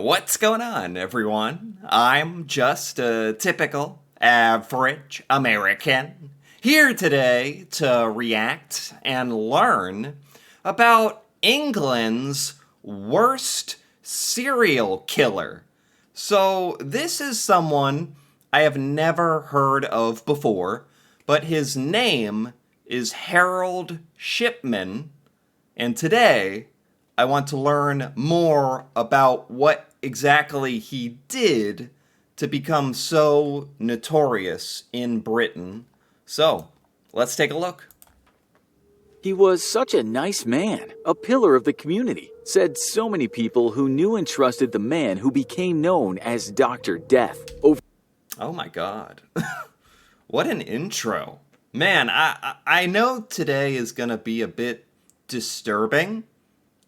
What's going on, everyone? I'm just a typical, average American here today to react and learn about England's worst serial killer. So, this is someone I have never heard of before, but his name is Harold Shipman, and today I want to learn more about what exactly he did to become so notorious in Britain. So, let's take a look. He was such a nice man, a pillar of the community, said so many people who knew and trusted the man who became known as Dr. Death. Oh my god. What an intro. Man, I know today is going to be a bit disturbing,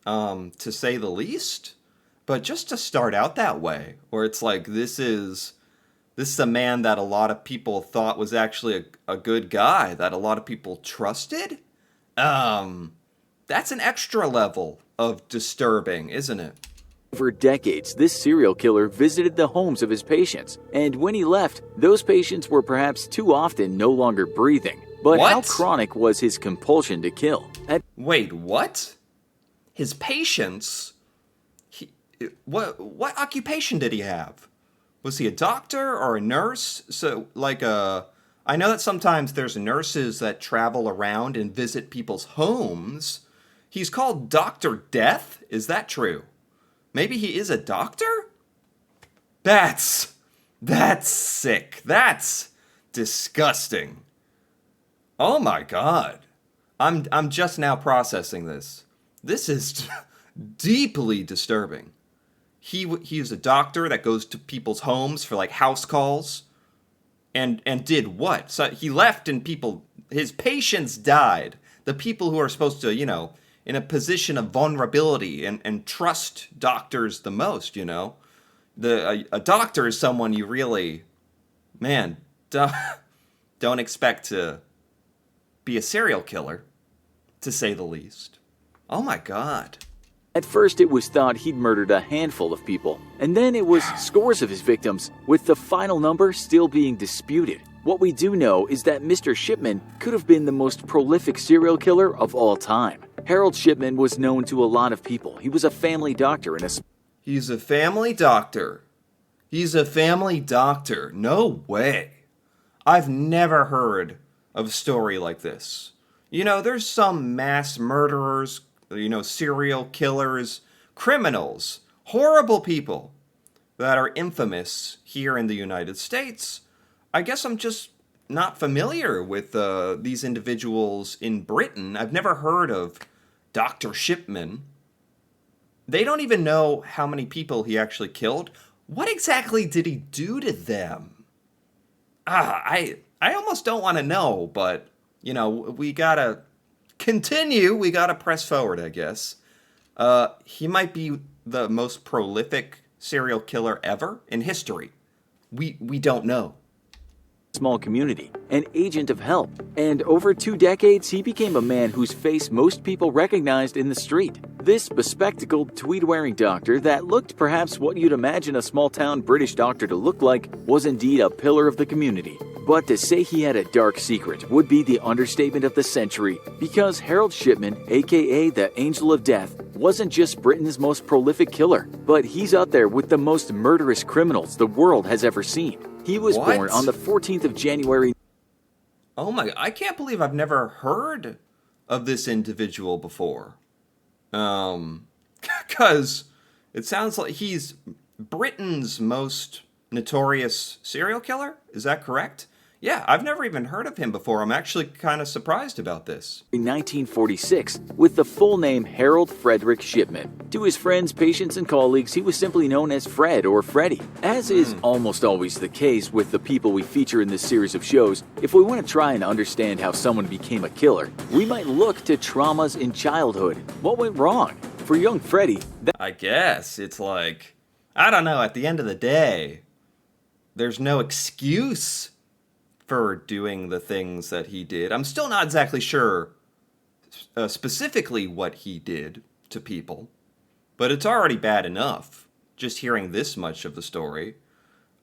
to say the least. But just to start out that way, where it's like this is a man that a lot of people thought was actually a good guy, that a lot of people trusted. That's an extra level of disturbing, isn't it? For decades, this serial killer visited the homes of his patients, and when he left, those patients were perhaps too often no longer breathing. But how What? chronic was his compulsion to kill? Wait, what? His patients? He, what occupation did he have? Was he a doctor or a nurse? So, I know that sometimes there's nurses that travel around and visit people's homes. He's called Dr. Death? Is that true? Maybe he is a doctor? That's that's sick. That's disgusting. Oh my god. I'm just now processing this. This is deeply disturbing. He is a doctor that goes to people's homes for like house calls and did what? So he left and people his patients died. The people who are supposed to, in a position of vulnerability and trust doctors the most, a doctor is someone you really, man, don't expect to be a serial killer, to say the least. Oh my god. At first, it was thought he'd murdered a handful of people, and then it was scores of his victims, with the final number still being disputed. What we do know is that Mr. Shipman could have been the most prolific serial killer of all time. Harold Shipman was known to a lot of people. He was a family doctor and a He's a family doctor. He's a family doctor. No way. I've never heard of a story like this. There's some mass murderers, serial killers, criminals, horrible people that are infamous here in the United States. I guess I'm just not familiar with these individuals in Britain. I've never heard of Dr. Shipman. They don't even know how many people he actually killed. What exactly did he do to them? I almost don't want to know, but we gotta continue. We gotta press forward, I guess. He might be the most prolific serial killer ever in history. We don't know. small community, an agent of help, and over 2 decades he became a man whose face most people recognized in the street. This bespectacled, tweed-wearing doctor that looked perhaps what you'd imagine a small-town British doctor to look like was indeed a pillar of the community. But to say he had a dark secret would be the understatement of the century, because Harold Shipman, aka the Angel of Death, wasn't just Britain's most prolific killer, but he's up there with the most murderous criminals the world has ever seen. He was What? born on the 14th of January. Oh my, I can't believe I've never heard of this individual before. Because it sounds like he's Britain's most notorious serial killer. Is that correct? Yeah, I've never even heard of him before. I'm actually kind of surprised about this. In 1946, with the full name Harold Frederick Shipman. To his friends, patients, and colleagues, he was simply known as Fred or Freddy. As is almost always the case with the people we feature in this series of shows, if we want to try and understand how someone became a killer, we might look to traumas in childhood. What went wrong? For young Freddy, I guess it's like, I don't know, at the end of the day, there's no excuse for doing the things that he did. I'm still not exactly sure specifically what he did to people, but it's already bad enough just hearing this much of the story.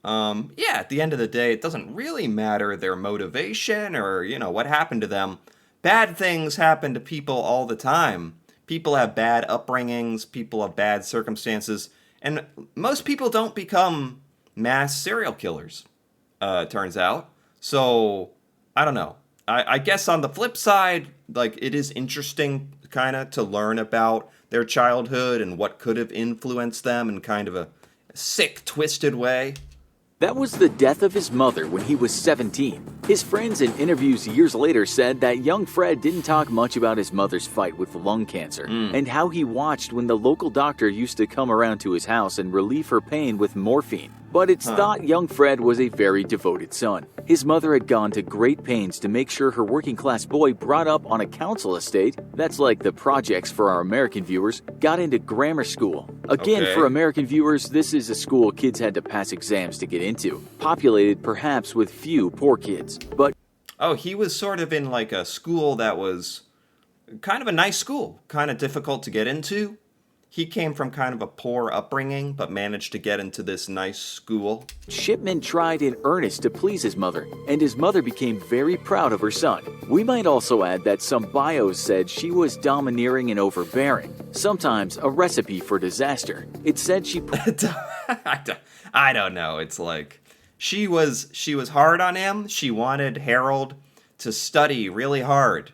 Yeah, at the end of the day, it doesn't really matter their motivation or, what happened to them. Bad things happen to people all the time. People have bad upbringings, people have bad circumstances, and most people don't become mass serial killers, turns out. So, I don't know. I guess on the flip side, like, it is interesting kind of to learn about their childhood and what could have influenced them in kind of a sick, twisted way. That was the death of his mother when he was 17. His friends in interviews years later said that young Fred didn't talk much about his mother's fight with lung cancer and how he watched when the local doctor used to come around to his house and relieve her pain with morphine. But it's thought young Fred was a very devoted son. His mother had gone to great pains to make sure her working-class boy brought up on a council estate, that's like the projects for our American viewers, got into grammar school. Again, Okay. for American viewers, this is a school kids had to pass exams to get into, populated perhaps with few poor kids. But Oh, he was sort of in like a school that was kind of a nice school, kind of difficult to get into. He came from kind of a poor upbringing, but managed to get into this nice school. Shipman tried in earnest to please his mother, and his mother became very proud of her son. We might also add that some bios said she was domineering and overbearing, sometimes a recipe for disaster. It said she I don't know. It's like she was hard on him. She wanted Harold to study really hard.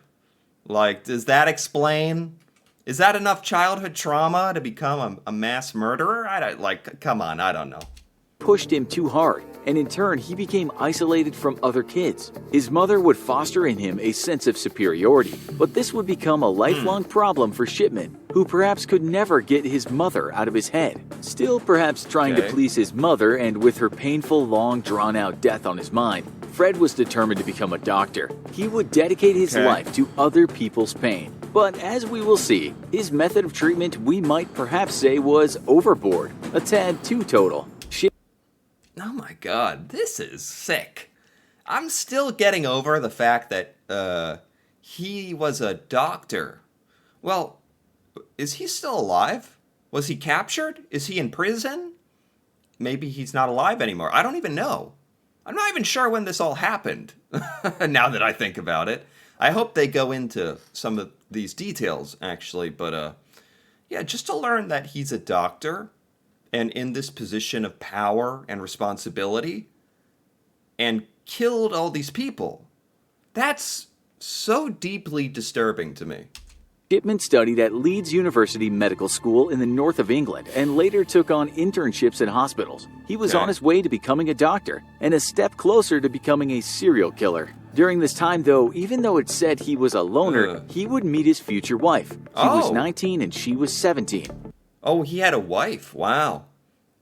Like, does that explain? Is that enough childhood trauma to become a mass murderer? I don't like. Come on, I don't know. pushed him too hard, and in turn he became isolated from other kids. His mother would foster in him a sense of superiority, but this would become a lifelong problem for Shipman, who perhaps could never get his mother out of his head. Still perhaps trying to please his mother, and with her painful, long drawn-out death on his mind, Fred was determined to become a doctor. He would dedicate his life to other people's pain. But as we will see, his method of treatment we might perhaps say was overboard, a tad too total. Oh my god, this is sick. I'm still getting over the fact that he was a doctor. Well, is he still alive? Was he captured? Is he in prison? Maybe he's not alive anymore. I don't even know. I'm not even sure when this all happened, now that I think about it. I hope they go into some of these details, actually, but yeah, just to learn that he's a doctor and in this position of power and responsibility and killed all these people. That's so deeply disturbing to me. Shipman studied at Leeds University Medical School in the north of England and later took on internships in hospitals. He was on his way to becoming a doctor and a step closer to becoming a serial killer. During this time, though, even though it said he was a loner, he would meet his future wife. He was 19 and she was 17. Oh, he had a wife. Wow.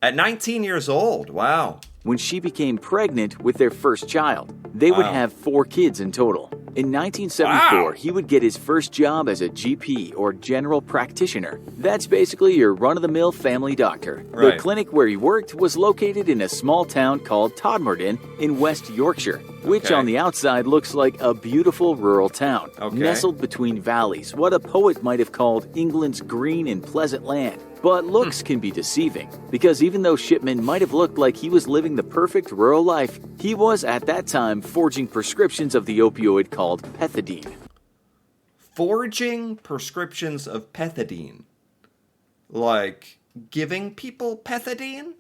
At 19 years old. Wow. When she became pregnant with their first child, they would have 4 kids in total. In 1974, he would get his first job as a GP, or general practitioner. That's basically your run-of-the-mill family doctor. The clinic where he worked was located in a small town called Todmorden in West Yorkshire, which on the outside looks like a beautiful rural town, nestled between valleys, what a poet might have called England's green and pleasant land. But looks can be deceiving, because even though Shipman might have looked like he was living the perfect rural life, he was at that time forging prescriptions of the opioid called pethidine. Forging prescriptions of pethidine? Like giving people pethidine?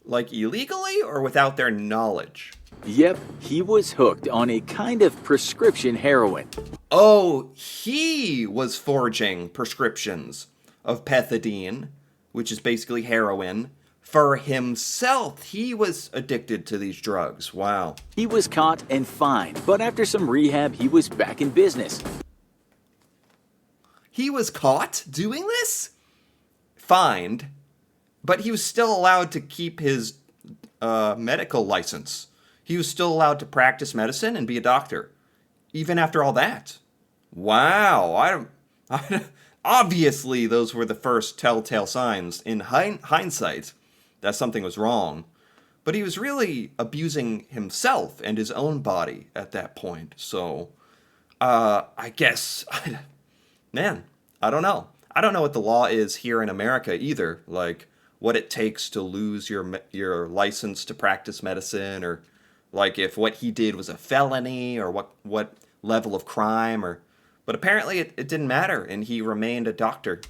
Like illegally or without their knowledge? Yep, he was hooked on a kind of prescription heroin. Oh, he was forging prescriptions of pethidine, which is basically heroin, for himself. He was addicted to these drugs. Wow. He was caught and fined, but after some rehab, he was back in business. He was caught doing this? Fined, but he was still allowed to keep his medical license. He was still allowed to practice medicine and be a doctor, even after all that. Wow. Obviously, those were the first telltale signs in hindsight that something was wrong. But he was really abusing himself and his own body at that point. So, I guess, man, I don't know. I don't know what the law is here in America either. Like, what it takes to lose your license to practice medicine, or like if what he did was a felony, or what level of crime, or but apparently it didn't matter, and he remained a doctor.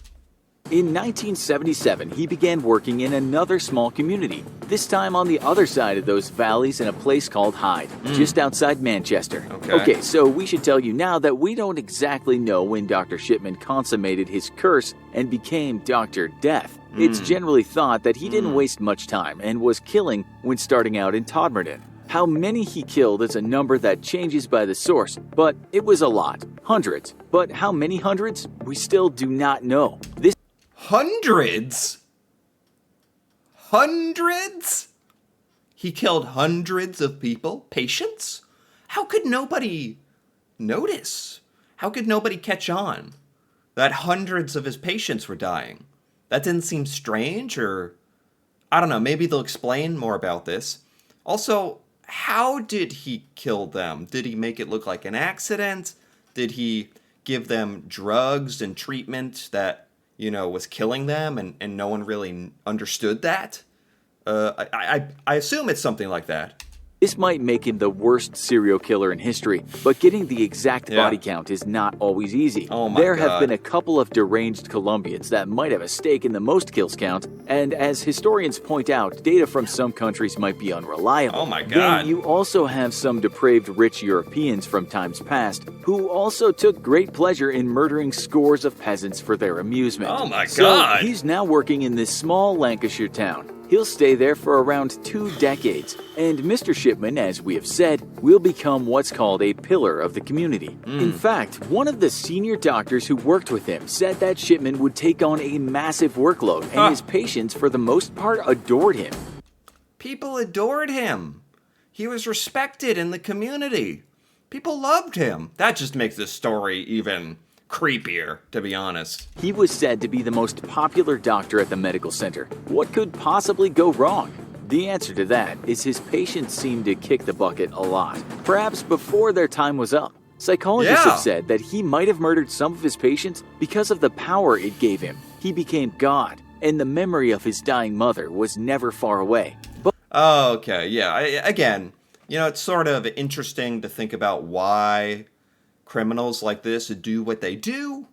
In 1977, he began working in another small community, this time on the other side of those valleys in a place called Hyde, just outside Manchester. Okay, so we should tell you now that we don't exactly know when Dr. Shipman consummated his curse and became Dr. Death. It's generally thought that he didn't waste much time and was killing when starting out in Todmorden. How many he killed is a number that changes by the source, but it was a lot. Hundreds. But how many hundreds? We still do not know. Hundreds? Hundreds? He killed hundreds of people? Patients? How could nobody notice? How could nobody catch on that hundreds of his patients were dying? That didn't seem strange, or I don't know, maybe they'll explain more about this. Also, how did he kill them? Did he make it look like an accident? Did he give them drugs and treatment that was killing them, and no one really understood that? I assume it's something like that. This might make him the worst serial killer in history, but getting the exact body count is not always easy. Oh my There God. have been a couple of deranged Colombians that might have a stake in the most kills count, and as historians point out, data from some countries might be unreliable. Oh my God. Then you also have some depraved rich Europeans from times past who also took great pleasure in murdering scores of peasants for their amusement. Oh my So God. he's now working in this small Lancashire town. He'll stay there for around 2 decades, and Mr. Shipman, as we have said, will become what's called a pillar of the community. In fact, one of the senior doctors who worked with him said that Shipman would take on a massive workload, and his patients, for the most part, adored him. People adored him. He was respected in the community. People loved him. That just makes this story even creepier, to be honest. He was said to be the most popular doctor at the medical center. What could possibly go wrong? The answer to that is his patients seemed to kick the bucket a lot, perhaps before their time was up. Psychologists have said that he might have murdered some of his patients because of the power it gave him. He became God, and the memory of his dying mother was never far away. But Okay, yeah. Again, it's sort of interesting to think about why criminals like this do what they do,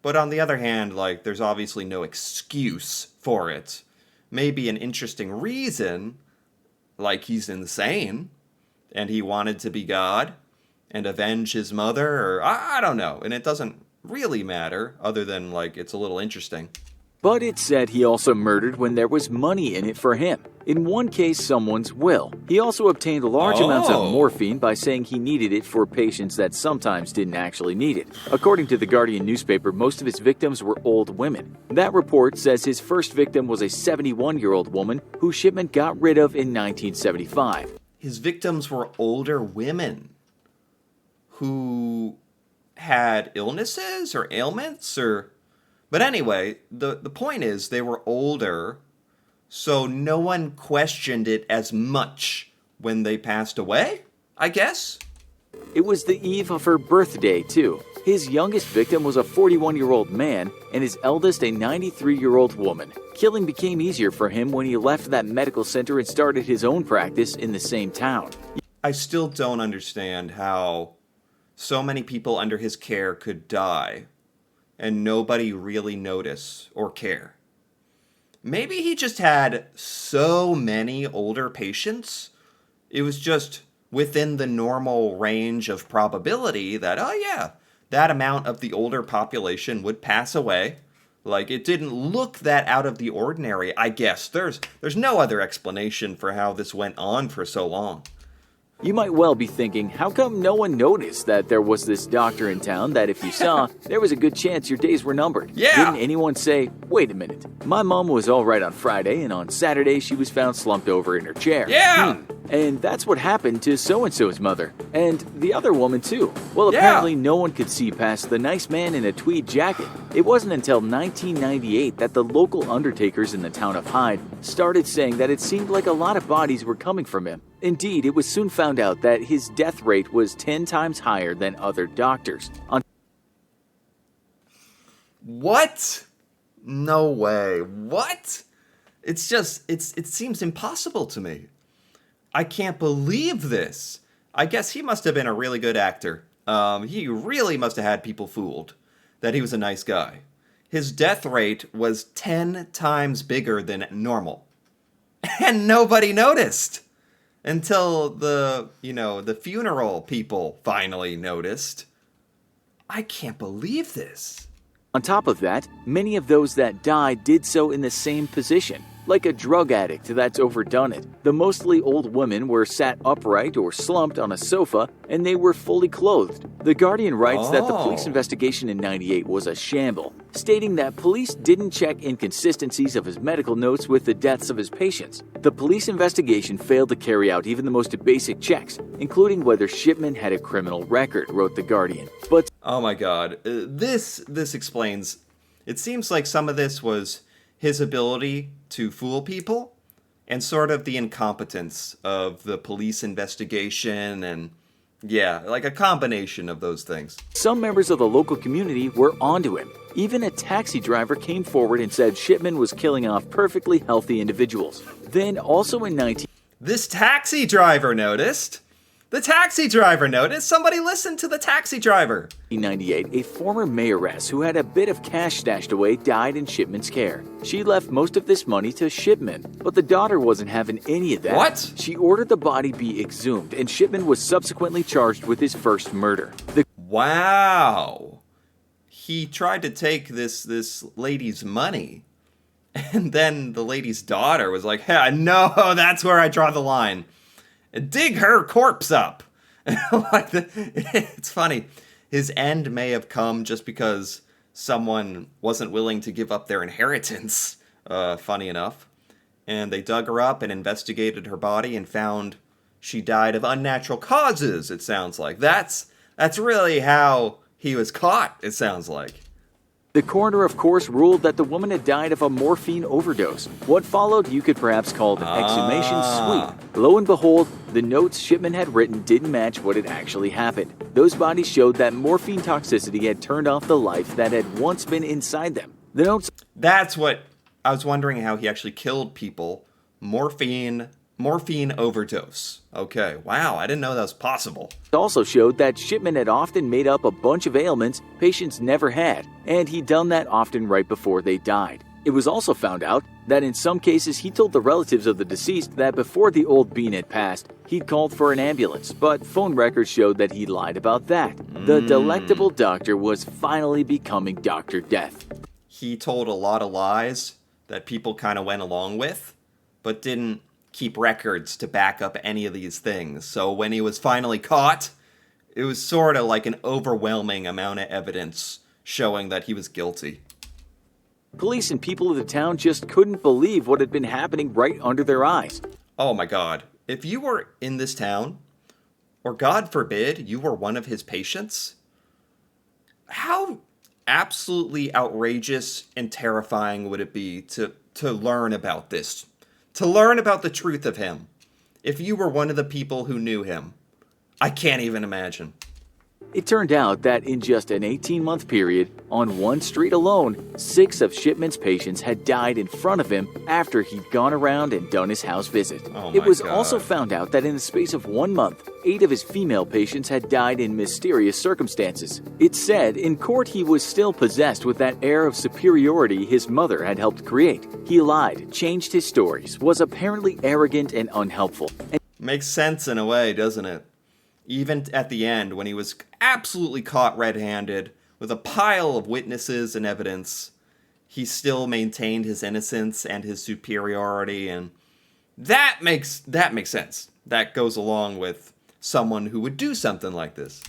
but on the other hand, there's obviously no excuse for it. Maybe an interesting reason, like he's insane, and he wanted to be God and avenge his mother, or I don't know, and it doesn't really matter, other than, it's a little interesting. But it said he also murdered when there was money in it for him. In one case, someone's will. He also obtained large amounts of morphine by saying he needed it for patients that sometimes didn't actually need it. According to the Guardian newspaper, most of his victims were old women. That report says his first victim was a 71-year-old woman who Shipman got rid of in 1975. His victims were older women who had illnesses or ailments, or... But anyway, the point is they were older, so no one questioned it as much when they passed away, I guess? It was the eve of her birthday, too. His youngest victim was a 41-year-old man, and his eldest a 93-year-old woman. Killing became easier for him when he left that medical center and started his own practice in the same town. I still don't understand how so many people under his care could die and nobody really notice or care. Maybe he just had so many older patients. It was just within the normal range of probability that, that amount of the older population would pass away. It didn't look that out of the ordinary, I guess. There's no other explanation for how this went on for so long. You might well be thinking, how come no one noticed that there was this doctor in town that if you saw, there was a good chance your days were numbered? Yeah. Didn't anyone say, wait a minute, my mom was all right on Friday, and on Saturday she was found slumped over in her chair. Yeah. And that's what happened to so-and-so's mother. And the other woman, too. Well, apparently no one could see past the nice man in a tweed jacket. It wasn't until 1998 that the local undertakers in the town of Hyde started saying that it seemed like a lot of bodies were coming from him. Indeed, it was soon found out that his death rate was 10 times higher than other doctors. What? No way. What? it seems impossible to me. I can't believe this. I guess he must have been a really good actor. He really must have had people fooled that he was a nice guy. His death rate was 10 times bigger than normal. And nobody noticed until the funeral people finally noticed. I can't believe this. On top of that, many of those that died did so in the same position, like a drug addict that's overdone it. The mostly old women were sat upright or slumped on a sofa, and they were fully clothed. The Guardian writes that the police investigation in '98 was a shamble, stating that police didn't check inconsistencies of his medical notes with the deaths of his patients. The police investigation failed to carry out even the most basic checks, including whether Shipman had a criminal record, wrote the Guardian. But oh my god, this explains. It seems like some of this was his ability to fool people and sort of the incompetence of the police investigation, and yeah, like a combination of those things. some members of the local community were onto him. Even a taxi driver came forward and said Shipman was killing off perfectly healthy individuals. Then, also in This taxi driver noticed. The taxi driver noticed. Somebody listened to the taxi driver. 1998, a former mayoress who had a bit of cash stashed away died in Shipman's care. She left most of this money to Shipman, but the daughter wasn't having any of that. What? She ordered the body be exhumed, and Shipman was subsequently charged with his first murder. Wow. He tried to take this lady's money, and then the lady's daughter was like, "Hey, no, that's where I draw the line. Dig her corpse up." It's funny. His end may have come just because someone wasn't willing to give up their inheritance, funny enough. And they dug her up and investigated her body and found she died of unnatural causes, it sounds like. That's really how he was caught, it sounds like. The coroner, of course, ruled that the woman had died of a morphine overdose. What followed you could perhaps call an exhumation suite. Lo and behold, the notes Shipman had written didn't match what had actually happened. Those bodies showed that morphine toxicity had turned off the life that had once been inside them. The notes... That's what I was wondering, how he actually killed people. Morphine overdose. Okay, wow, I didn't know that was possible. also showed that Shipman had often made up a bunch of ailments patients never had, and he'd done that often right before they died. It was also found out that in some cases he told the relatives of the deceased that before the old bean had passed, he'd called for an ambulance, but phone records showed that he lied about that. The delectable doctor was finally becoming Dr. Death. He told a lot of lies that people kind of went along with, but didn't keep records to back up any of these things. So when he was finally caught, it was sort of like an overwhelming amount of evidence showing that he was guilty. Police and people of the town just couldn't believe what had been happening right under their eyes. Oh my god. If you were in this town, or God forbid, you were one of his patients, how absolutely outrageous and terrifying would it be to learn about this? To learn about the truth of him, if you were one of the people who knew him. I can't even imagine. It turned out that in just an 18-month period, on one street alone, 6 of Shipman's patients had died in front of him after he'd gone around and done his house visit. Oh my It was God. also found out that in the space of 1 month, 8 of his female patients had died in mysterious circumstances. It said in court he was still possessed with that air of superiority his mother had helped create. He lied, changed his stories, was apparently arrogant and unhelpful. And Makes sense in a way, doesn't it? Even at the end, when he was absolutely caught red-handed, with a pile of witnesses and evidence, he still maintained his innocence and his superiority, and that makes sense. That goes along with someone who would do something like this.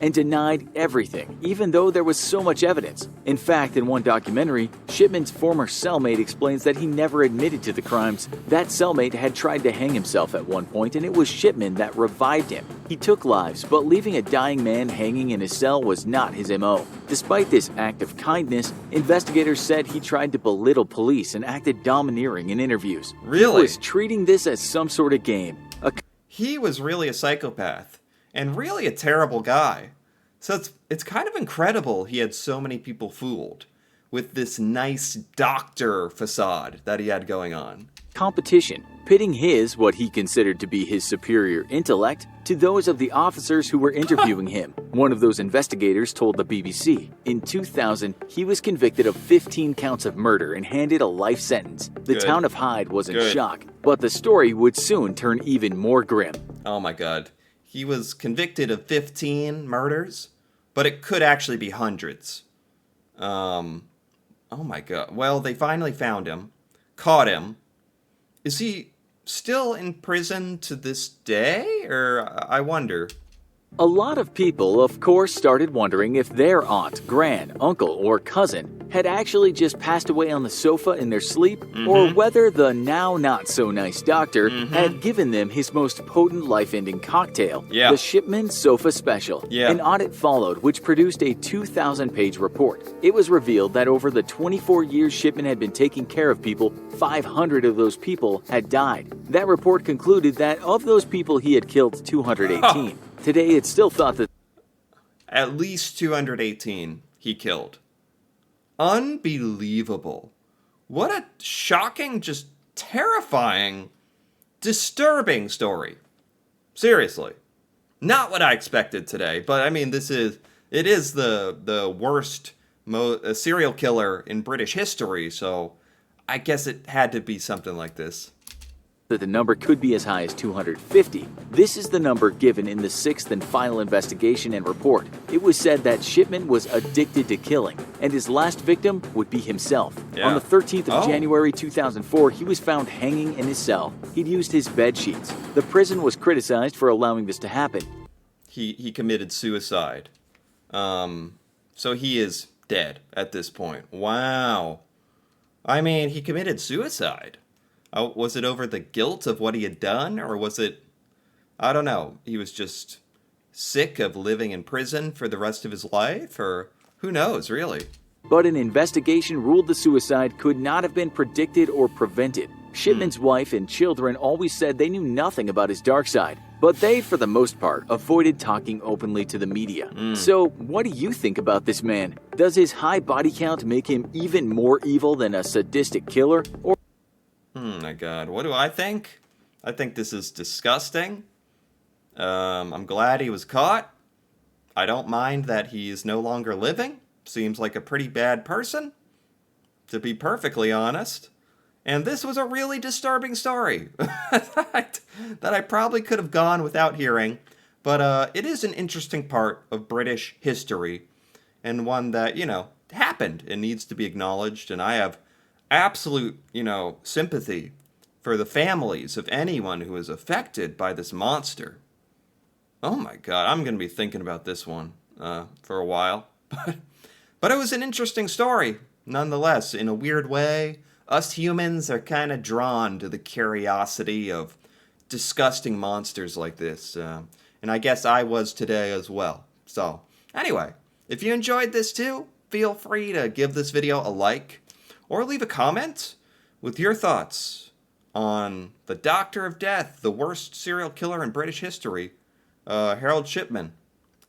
and denied everything, even though there was so much evidence. In fact, in one documentary, Shipman's former cellmate explains that he never admitted to the crimes. That cellmate had tried to hang himself at one point, and it was Shipman that revived him. He took lives, but leaving a dying man hanging in his cell was not his MO. Despite this act of kindness, investigators said he tried to belittle police and acted domineering in interviews. Really? He was treating this as some sort of game. He was really a psychopath, and really a terrible guy. So it's kind of incredible he had so many people fooled. with this nice doctor facade that he had going on. Competition, pitting what he considered to be his superior intellect, to those of the officers who were interviewing him. One of those investigators told the BBC, in 2000, he was convicted of 15 counts of murder and handed a life sentence. The town of Hyde was in shock, but the story would soon turn even more grim. Oh my god. He was convicted of 15 murders, but it could actually be hundreds. Oh my god. Well, they finally found him, caught him. Is he still in prison to this day? Or I wonder. A lot of people, of course, started wondering if their aunt, grand, uncle, or cousin had actually just passed away on the sofa in their sleep, or whether the now not-so-nice doctor had given them his most potent life-ending cocktail, the Shipman Sofa Special. An audit followed, which produced a 2,000-page report. It was revealed that over the 24 years Shipman had been taking care of people, 500 of those people had died. That report concluded that of those people he had killed 218. Today, it's still thought that at least 218 he killed. Unbelievable. What a shocking, just terrifying, disturbing story. Seriously. Not what I expected today, but I mean, it is the worst serial killer in British history, so I guess it had to be something like this. the number could be as high as 250. This is the number given in the sixth and final investigation and report. It was said that Shipman was addicted to killing, and his last victim would be himself. On the 13th of January 2004, he was found hanging in his cell. He'd used his bed sheets. The prison was criticized for allowing this to happen. He committed suicide. So he is dead at this point. Wow. I mean, he committed suicide. Was it over the guilt of what he had done, or was it, I don't know, he was just sick of living in prison for the rest of his life, or who knows, really? But an investigation ruled the suicide could not have been predicted or prevented. Shipman's wife and children always said they knew nothing about his dark side, but they, for the most part, avoided talking openly to the media. So, what do you think about this man? Does his high body count make him even more evil than a sadistic killer? Or My God, what do I think? I think this is disgusting. I'm glad he was caught. I don't mind that he's no longer living. Seems like a pretty bad person, to be perfectly honest. And this was a really disturbing story that I probably could have gone without hearing. But it is an interesting part of British history, and one that, happened and needs to be acknowledged. And I have absolute, sympathy for the families of anyone who is affected by this monster. Oh my God, I'm going to be thinking about this one for a while. But it was an interesting story, nonetheless. In a weird way, us humans are kind of drawn to the curiosity of disgusting monsters like this. And I guess I was today as well. So, anyway, if you enjoyed this too, feel free to give this video a like or leave a comment with your thoughts on the Doctor of Death, the worst serial killer in British history, Harold Shipman.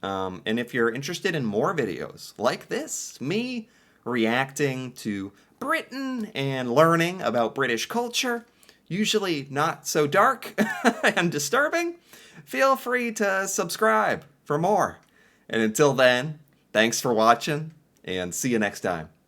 And if you're interested in more videos like this, me reacting to Britain and learning about British culture, usually not so dark and disturbing, feel free to subscribe for more. And until then, thanks for watching, and see you next time.